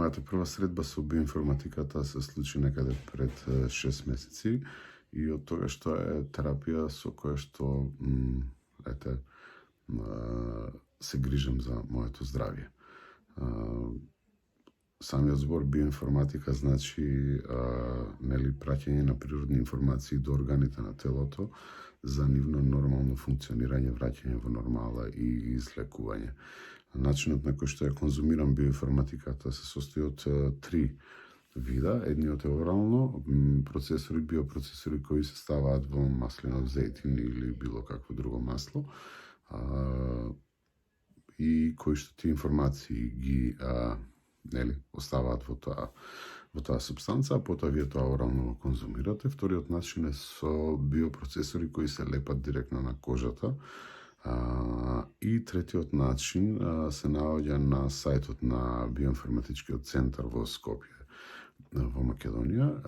Мојата прва средба со биоинформатиката се случи некаде пред 6 месеци и од тога што е терапија со која што се грижам за моето здравје. Самиот збор биоинформатика значи праќање на природни информации до органите на телото за нивно нормално функционирање, враќање во нормала и излекување. Начинот на кој што ја конзумирам биоинформатиката се состои од 3 вида. Едниот е орално, биопроцесори кои се ставаат во маслинов зејтин или било какво друго масло, и кои што тие информации ги оставаат во таа субстанца, а потоа вие тоа орално конзумирате. Вториот начин е со биопроцесори кои се лепат директно на кожата. И третиот начин се наоѓа на сајтот на биоинформатичкиот центар во Скопје, во Македонија,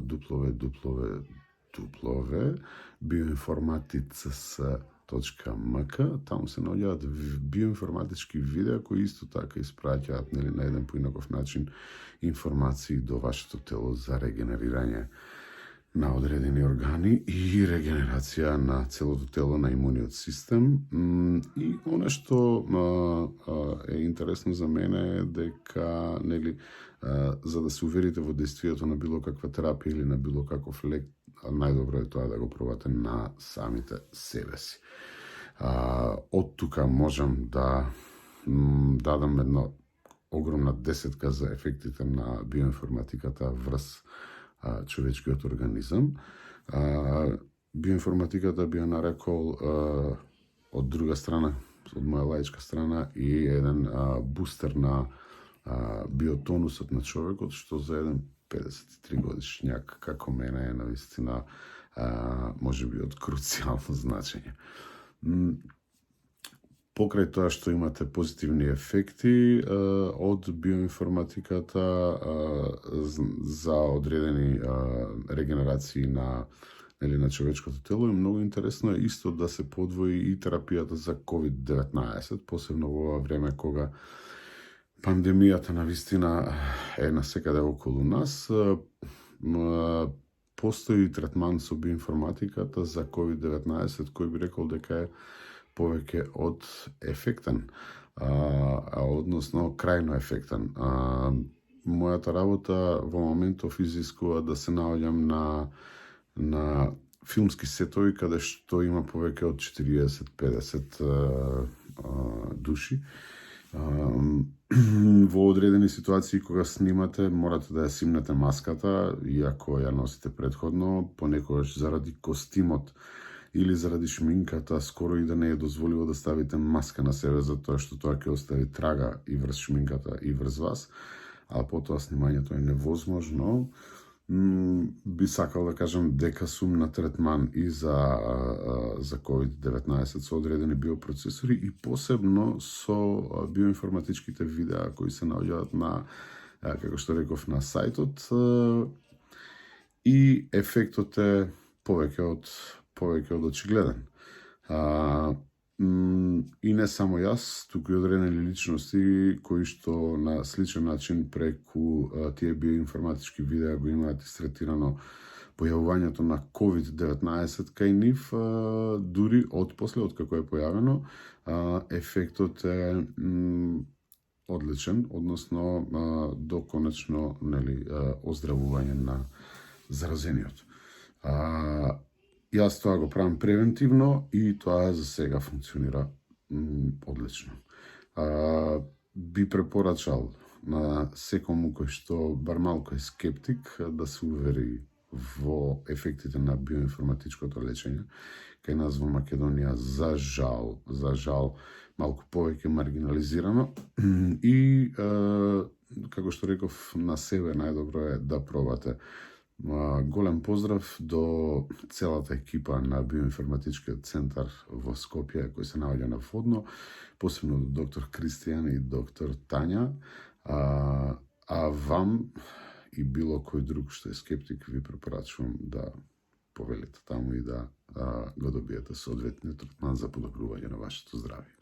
www.bioinformatics.mk. Таму се наоѓаат биоинформатички видеа кои исто така испраќаат на еден поинаков начин информации до вашето тело за регенерирање на одредени органи и регенерација на целото тело, на имуниот систем. И она што е интересно за мене е дека за да се уверите во действието на било каква терапија или на било каков лек, најдобро е тоа да го пробате на самите себе си. Од тука можам да дадам една огромна десетка за ефектите на биоинформатиката врз човечкиот организам. Биоинформатиката би ја нарекол од друга страна, од моја лаичка страна, и еден бустер на биотонусот на човекот, што за еден 53 годишњак како мене е навистина можеби од круцијално значење. Покрај тоа што имате позитивни ефекти од биоинформатиката за одредени регенерации на човечкото тело, е многу интересно е исто да се подвои и терапијата за COVID-19, посебно во ова време кога пандемијата навистина е насекаде околу нас. Постои третман со биоинформатиката за COVID-19 кој би рекол дека е повеќе од ефектен, односно крајно ефектен. Мојата работа во моментов изискува да се наоѓам на филмски сетови каде што има повеќе од 40-50 души. Во одредени ситуации кога снимате, морате да ја симнете маската, иако ја носите предходно, понекогаш заради костимот или заради шминката, скоро и да не е дозволиво да ставите маска на себе, затоа што тоа ќе остави трага и врз шминката и врз вас, а потоа снимањето е невозможно. Би сакал да кажам дека сум на третман и за COVID-19 со одредени биопроцесори и посебно со биоинформатичките видеа кои се наоѓаат на, како што реков, на сајтот, и ефектот е повеќе од очигледен. И не само јас, туку и одредени личности кои што на сличен начин преку тие биоинформатички видеа го имаат истретирано појавувањето на COVID-19 кај нив, дури од како е појавено, ефектот е одличен, односно до конечно оздравување на заразениот. Јас тоа го правам превентивно и тоа за сега функционира одлично. Би препорачал на секому кој што бар малку е скептик да се увери во ефектите на биоинформатичкото лечење. Кај нас во Македонија, за жал, малку повеќе маргинализирано и, како што реков, на себе најдобро е да пробате. Голем поздрав до целата екипа на биоинформатичкиот центар во Скопје, кој се наоѓа на Водно, посебно до доктор Кристијан и доктор Тања, а вам и било кој друг што е скептик ви препорачувам да повелите таму и да го добиете соодветниот третман за подобрување на вашето здравје.